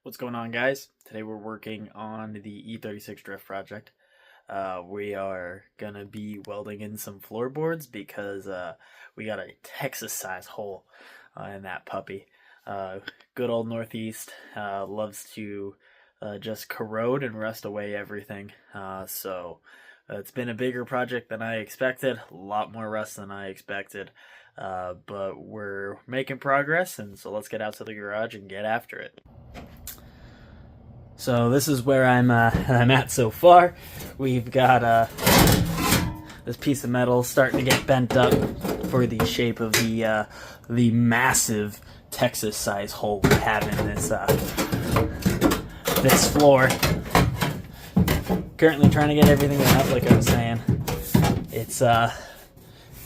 What's going on, guys? Today we're working on the E36 drift project. We are gonna be welding in some floorboards because we got a Texas size hole in that puppy. Good old Northeast loves to just corrode and rust away everything. So it's been a bigger project than I expected, a lot more rust than I expected. But we're making progress, and so let's get out to the garage and get after it. So this is where I'm at so far. We've got this piece of metal starting to get bent up for the shape of the massive Texas size hole we have in this floor. Currently trying to get everything up, like I was saying. It's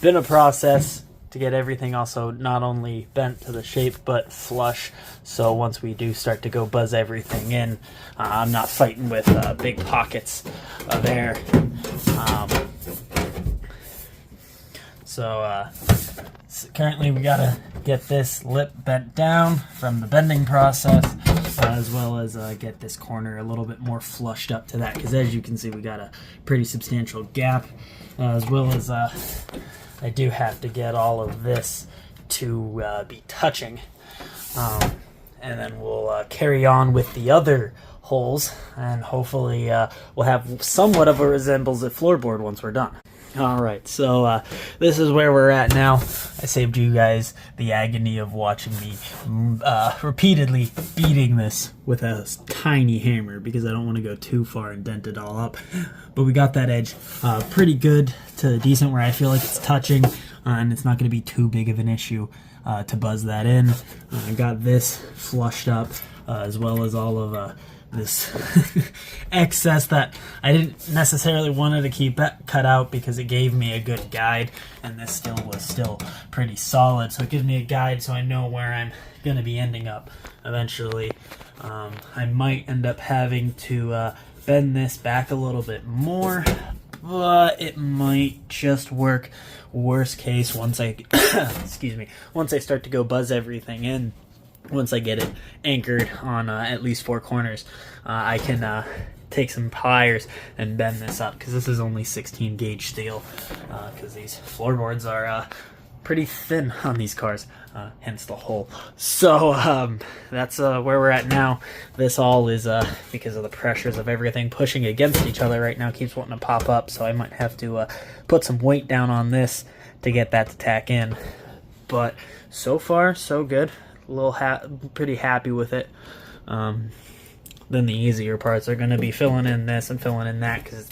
been a process to get everything also not only bent to the shape but flush, so once we do start to go buzz everything in, I'm not fighting with big pockets of air. So currently we gotta get this lip bent down from the bending process, as well as get this corner a little bit more flushed up to that, because as you can see we got a pretty substantial gap, as well as I do have to get all of this to be touching, and then we'll carry on with the other holes, and hopefully we'll have somewhat of a resemblance of floorboard once we're done. Alright, so this is where we're at now. I saved you guys the agony of watching me repeatedly beating this with a tiny hammer, because I don't want to go too far and dent it all up. But we got that edge pretty good to decent, where I feel like it's touching, and it's not going to be too big of an issue to buzz that in. I got this flushed up, as well as all of this excess that I didn't necessarily wanted to keep cut out, because it gave me a good guide, and this was still pretty solid, so it gives me a guide so I know where I'm going to be ending up eventually. I might end up having to bend this back a little bit more, but it might just work. Worst case, once I excuse me, once I start to go buzz everything in, once I get it anchored on at least 4 corners, I can take some pliers and bend this up, because this is only 16 gauge steel, because these floorboards are pretty thin on these cars, hence the hole. So that's where we're at now. This all is because of the pressures of everything pushing against each other right now, keeps wanting to pop up, so I might have to put some weight down on this to get that to tack in. But so far so good. Pretty happy with it. Then the easier parts are going to be filling in this and filling in that, because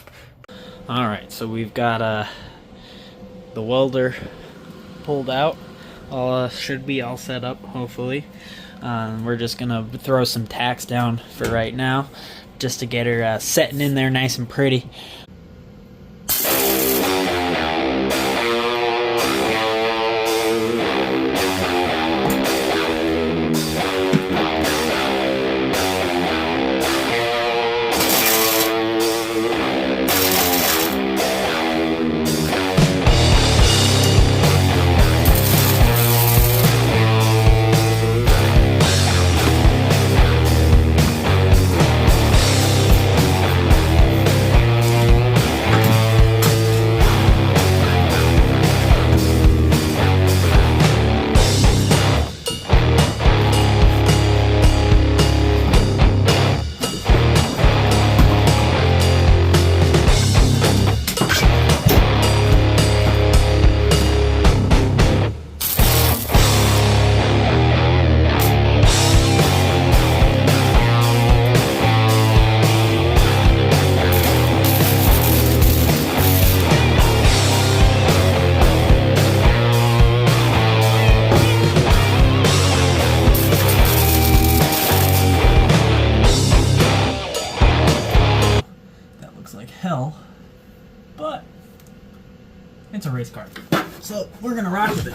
alright, so we've got the welder pulled out. All should be all set up, hopefully. We're just gonna throw some tacks down for right now, just to get her setting in there nice and pretty. Hell, but it's a race car, so we're gonna rock with it.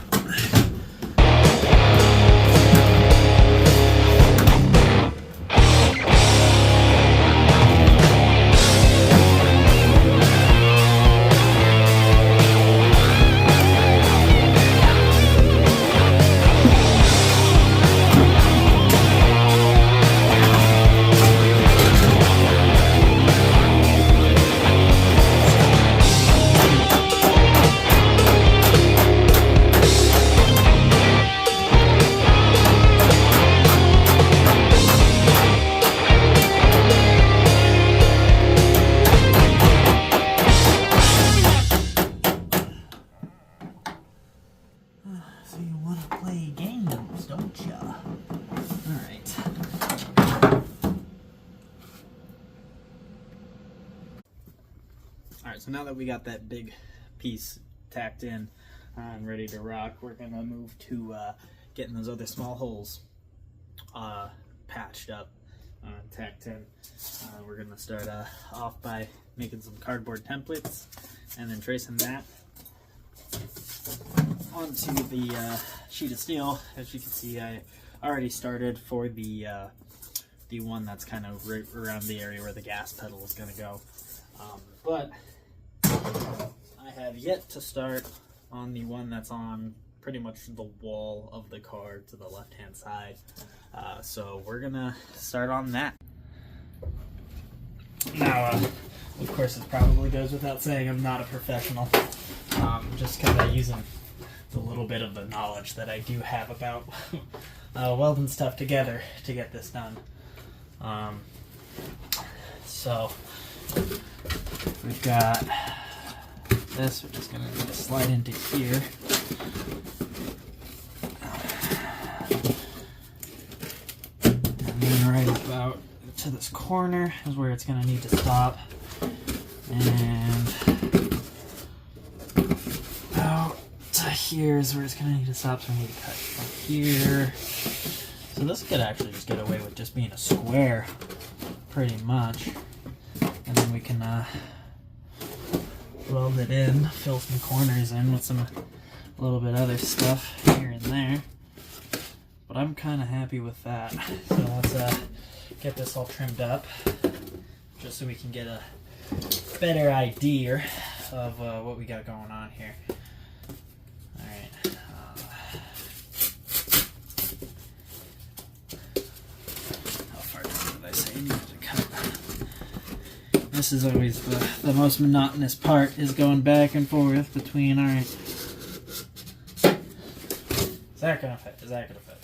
So now that we got that big piece tacked in and ready to rock, we're gonna move to getting those other small holes patched up, tacked in. We're gonna start off by making some cardboard templates and then tracing that onto the sheet of steel. As you can see, I already started for the one that's kind of right around the area where the gas pedal is going to go. But I have yet to start on the one that's on pretty much the wall of the car to the left hand side. So we're going to start on that. Now, of course, it probably goes without saying I'm not a professional. Just kind of using the little bit of the knowledge that I do have about welding stuff together to get this done. So we've got this, we're just going to slide into here. And then right about to this corner is where it's going to need to stop. And out to here is where it's going to need to stop, so we need to cut from here. So this could actually just get away with just being a square, pretty much. And then we can weld it in, fill some corners in with some a little bit other stuff here and there. But I'm kind of happy with that. So let's get this all trimmed up, just so we can get a better idea of what we got going on here. Alright. How far did I say I needed to cut? This is always the most monotonous part, is going back and forth between, alright. Is that gonna fit? Is that gonna fit?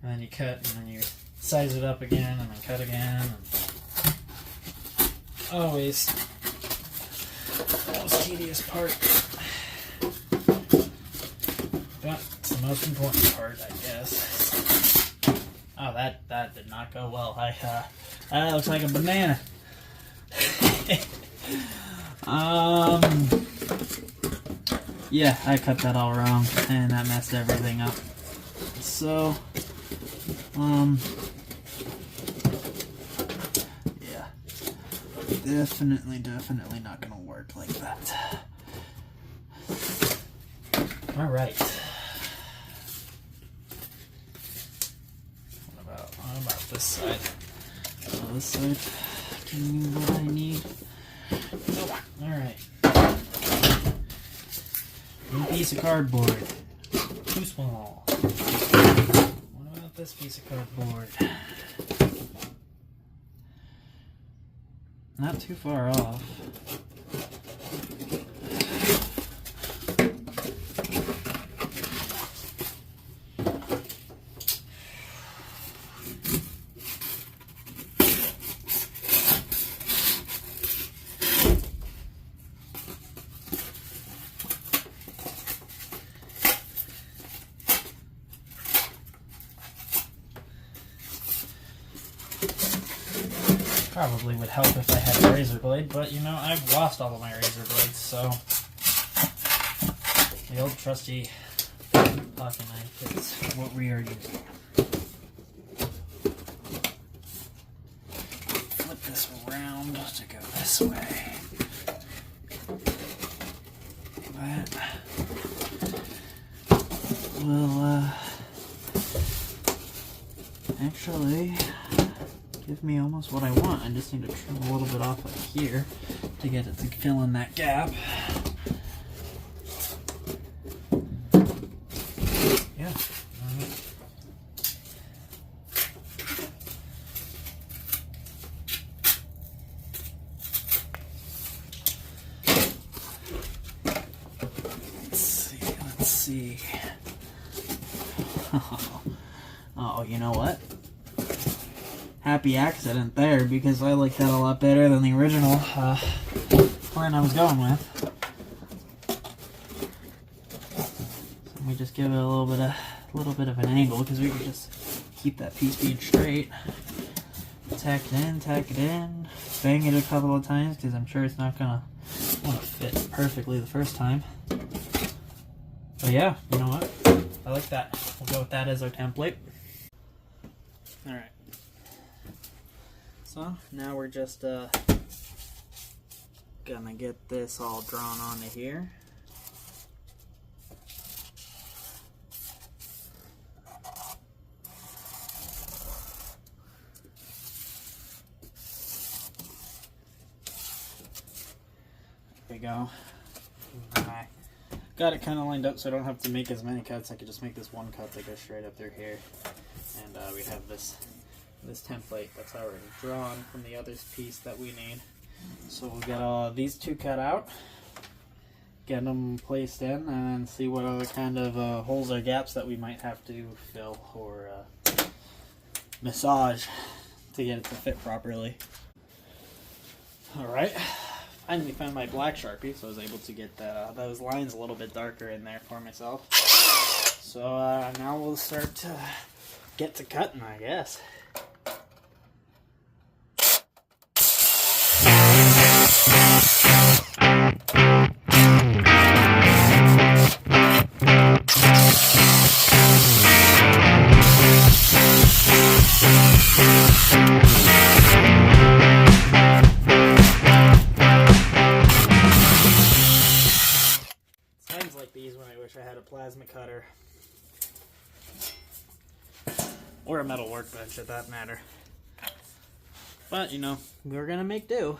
And then you cut, and then you size it up again, and then cut again. And always the most tedious part. But it's the most important part, I guess. Oh, that did not go well. That looks like a banana. Yeah, I cut that all wrong, and that messed everything up. So, yeah, definitely not gonna work like that. All right. What about this side? Oh, this side, giving me what I need. Nope. All right. One piece of cardboard. Too small. What about this piece of cardboard? Not too far off. Probably would help if I had a razor blade, but you know, I've lost all of my razor blades, so the old trusty pocket knife is what we are using. Flip this around to go this way. That will actually give me almost what I want. I just need to trim a little bit off of here to get it to fill in that gap. Yeah. Let's see. Oh, you know what? Happy accident there, because I like that a lot better than the original plan I was going with. So we just give it a little bit of an angle, because we can just keep that piece being straight. tack it in, bang it a couple of times because I'm sure it's not gonna want to fit perfectly the first time. But yeah, you know what? I like that. We'll go with that as our template. Alright. So now we're just gonna get this all drawn onto here. There we go. And I got it kind of lined up so I don't have to make as many cuts. I could just make this one cut that goes straight up through here. And we have this template that's already drawn from the other piece that we need. So we'll get all these two cut out, get them placed in, and see what other kind of holes or gaps that we might have to fill or massage to get it to fit properly. Alright, finally found my black Sharpie, so I was able to get those lines a little bit darker in there for myself. So now we'll start to get to cutting, I guess. Times like these when I wish I had a plasma cutter. Or a metal workbench, at that matter. But, you know, we're gonna make do.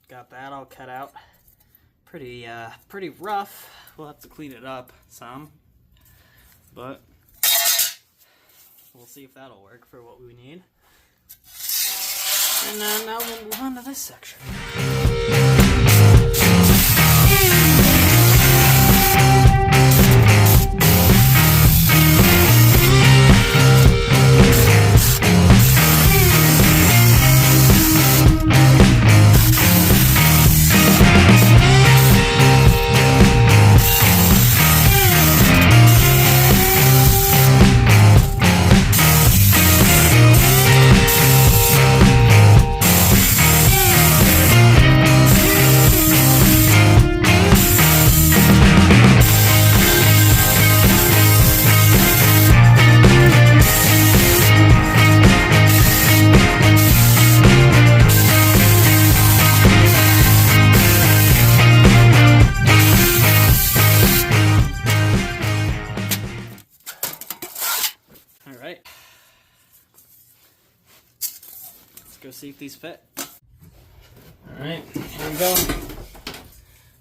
Got that all cut out. Pretty rough. We'll have to clean it up some, but we'll see if that'll work for what we need. And now we'll move on to this section. Alright, let's go see if these fit. Alright, here we go.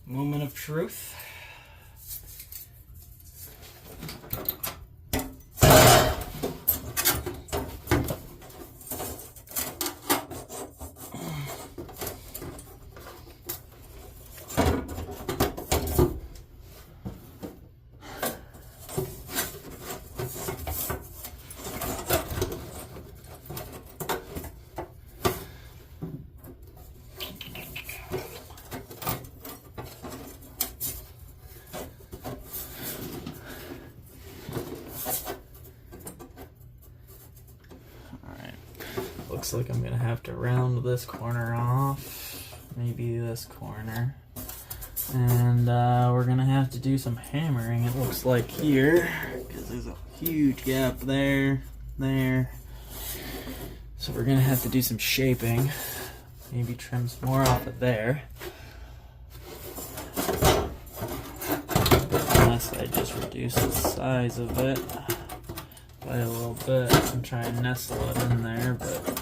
Moment of truth. Looks like I'm gonna have to round this corner off, maybe this corner, and we're gonna have to do some hammering, it looks like here, because there's a huge gap there, so we're gonna have to do some shaping, maybe trim some more off of there, unless I just reduce the size of it by a little bit and try and nestle it in there, but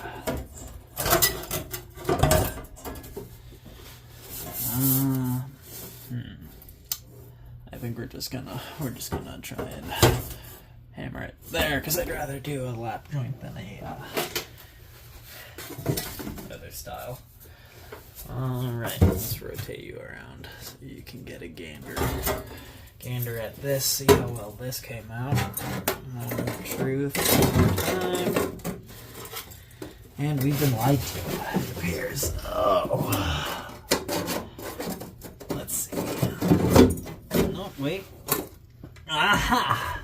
we're just gonna try and hammer it there, because I'd rather do a lap joint than a other style. Alright, let's rotate you around so you can get a gander at this, see how well this came out. Moment of truth, one more time. And we've been lied to, it appears. Oh. Let's see. No, wait. Aha!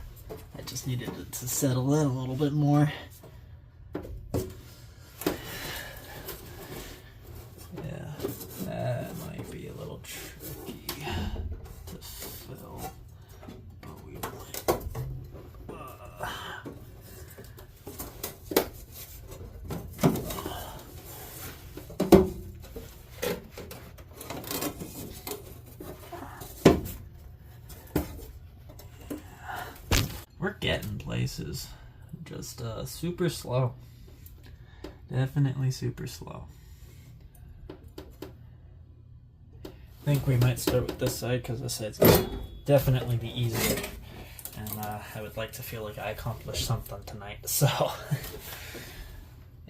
I just needed it to settle in a little bit more. Yeah, that might be a little tricky to fill, but we might. We're getting places, just super slow. Definitely super slow. I think we might start with this side because this side's gonna definitely be easier, and I would like to feel like I accomplished something tonight. So,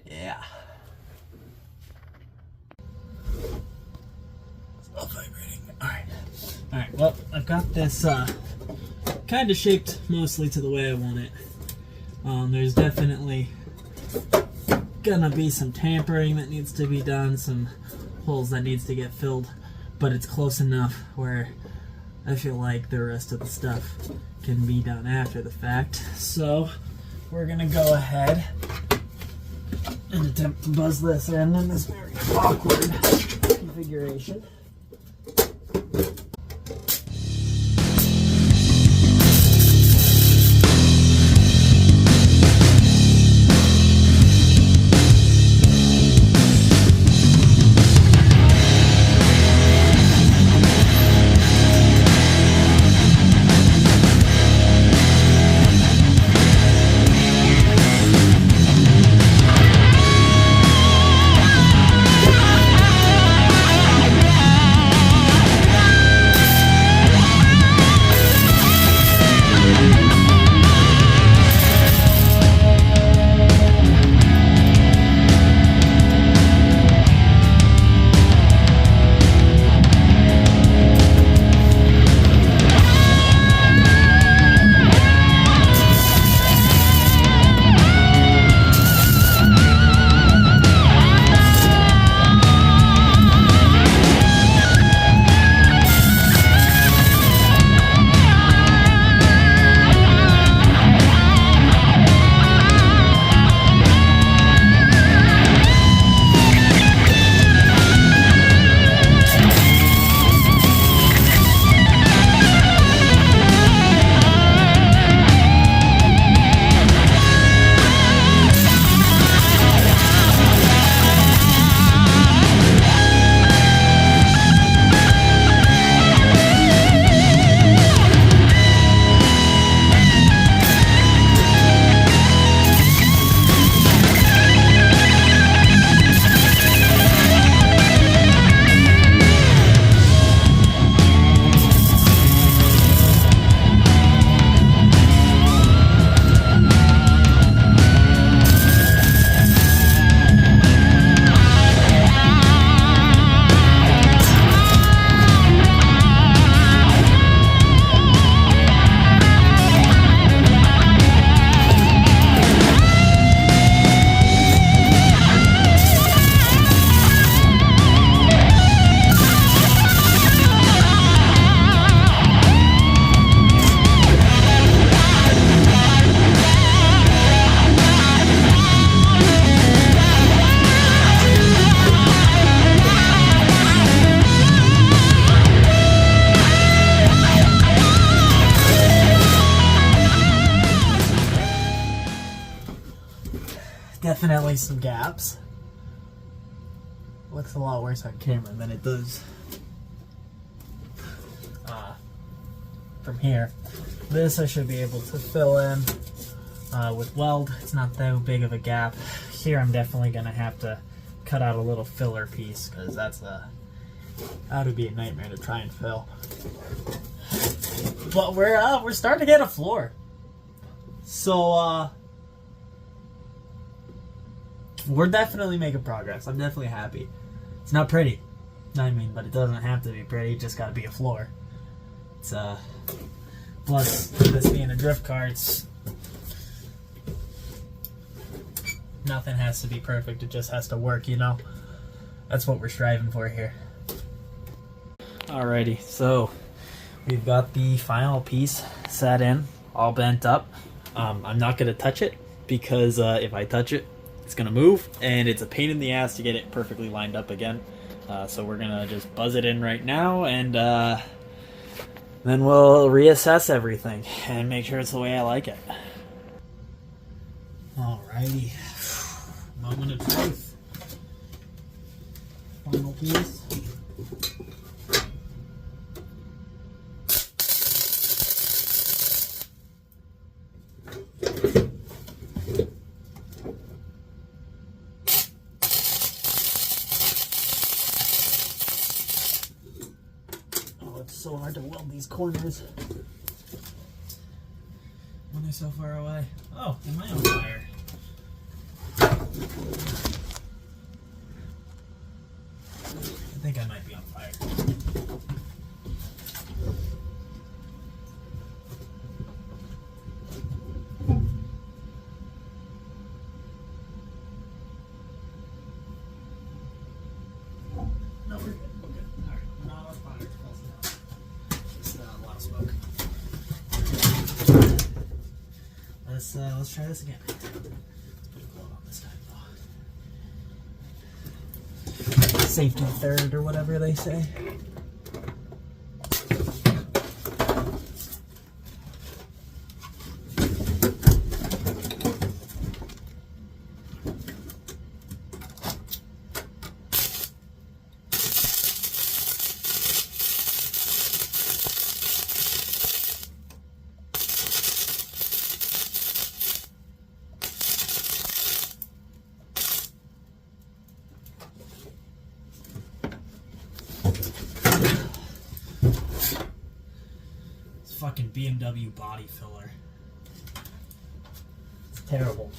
yeah. Still vibrating. All right. Well, I've got this kind of shaped mostly to the way I want it. There's definitely gonna be some tampering that needs to be done, some holes that needs to get filled, but it's close enough where I feel like the rest of the stuff can be done after the fact. So we're gonna go ahead and attempt to buzz this in this very awkward configuration. Definitely some gaps. Looks a lot worse on camera than it does from here. This I should be able to fill in with weld. It's not that big of a gap. Here I'm definitely going to have to cut out a little filler piece because that would be a nightmare to try and fill. But we're starting to get a floor. So we're definitely making progress. I'm definitely happy. It's not pretty, I mean, but it doesn't have to be pretty. It just got to be a floor. It's plus this being a drift car, it's nothing has to be perfect. It just has to work, you know. That's what we're striving for here. Alrighty, so we've got the final piece set in, all bent up. I'm not gonna touch it because if I touch it, it's gonna move, and it's a pain in the ass to get it perfectly lined up again. So we're gonna just buzz it in right now, and then we'll reassess everything and make sure it's the way I like it. Alrighty, moment of truth. Final piece. So hard to weld these corners when they're so far away. Oh, am I on fire? I think I might be on fire. No, we're good. We're good. All right, we're not on fire. A lot of smoke. Let's try this again. Let's put a glove on this time though. Safety third or whatever they say. Fucking BMW body filler. It's terrible.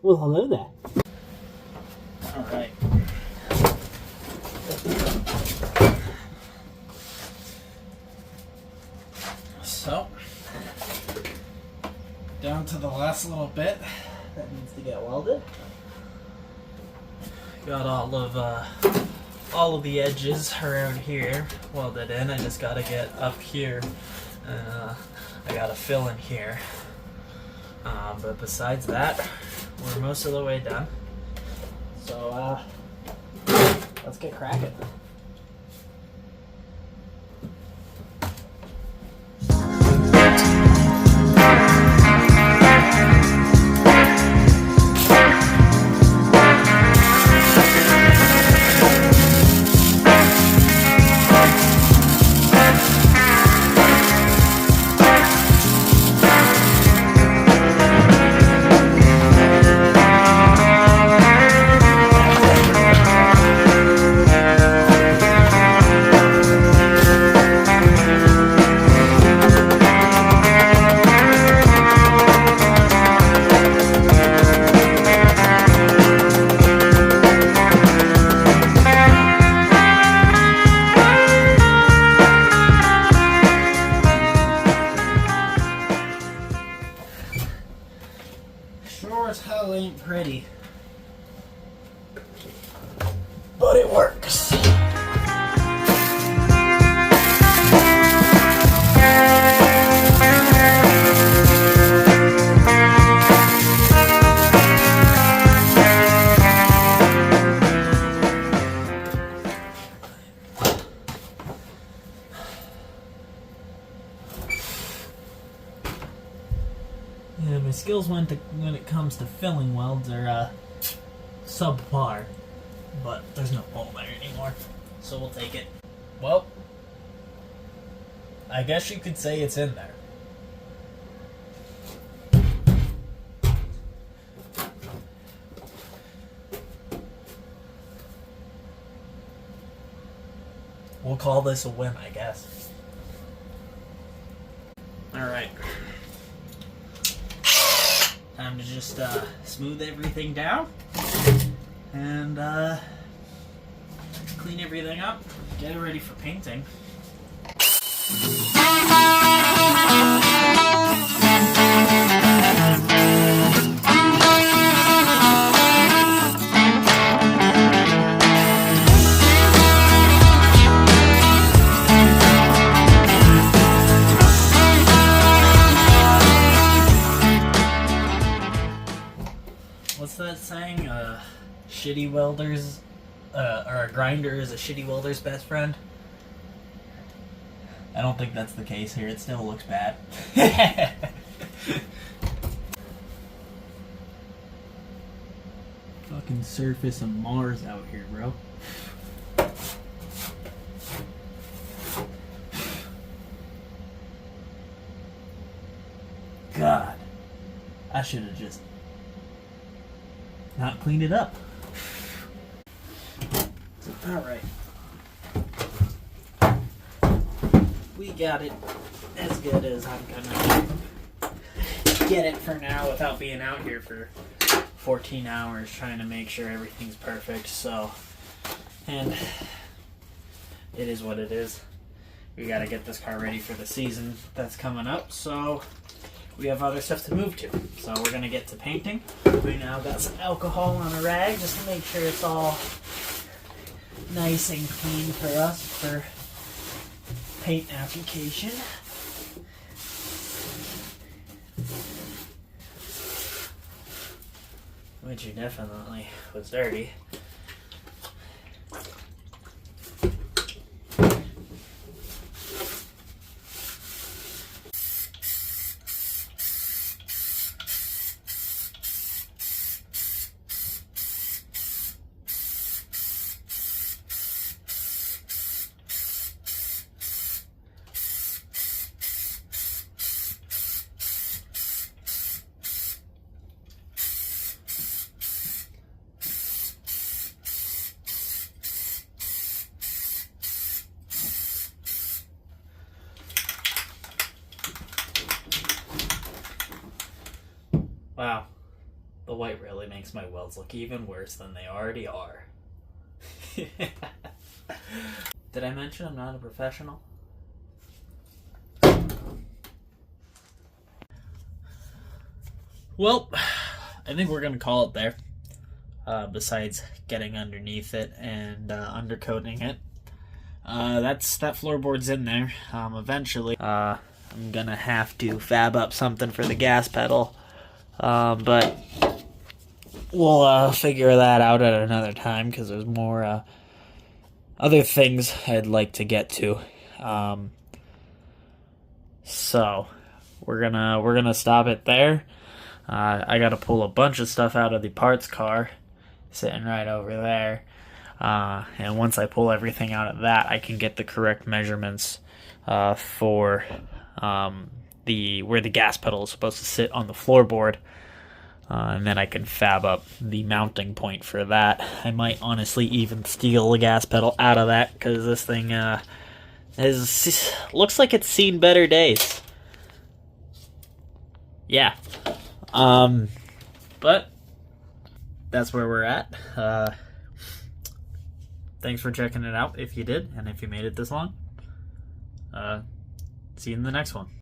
Well, hello there. All right. So, down to the last little bit that needs to get welded. Got all of the edges around here welded in. I just gotta get up here, and I gotta fill in here. But besides that, we're most of the way done. So let's get cracking. Sure as hell ain't pretty, but it works. Yeah, my skills when it comes to filling welds are subpar, but there's no hole there anymore, so we'll take it. Well, I guess you could say it's in there. We'll call this a win, I guess. Alright. Time to just smooth everything down and clean everything up, get it ready for painting. What's that saying? Shitty welders, or a grinder is a shitty welder's best friend? I don't think that's the case here. It still looks bad. Fucking surface of Mars out here, bro. God. I should have just not cleaned it up. Alright. We got it as good as I'm gonna get it for now without being out here for 14 hours trying to make sure everything's perfect. So, and it is what it is. We gotta get this car ready for the season that's coming up, so we have other stuff to move to. So we're gonna get to painting. We now got some alcohol on a rag just to make sure it's all nice and clean for us for paint application. Which definitely was dirty. Wow, the The white really makes my welds look even worse than they already are. Did I mention I'm not a professional? Well, I think we're going to call it there. Besides getting underneath it and undercoating it. That floorboard's in there. Eventually, I'm going to have to fab up something for the gas pedal. But we'll figure that out at another time because there's more other things I'd like to get to. So we're gonna stop it there. I gotta pull a bunch of stuff out of the parts car, sitting right over there. And once I pull everything out of that, I can get the correct measurements for where the gas pedal is supposed to sit on the floorboard. And then I can fab up the mounting point for that. I might honestly even steal the gas pedal out of that because this thing looks like it's seen better days. Yeah. But that's where we're at. Thanks for checking it out if you did, and if you made it this long. See you in the next one.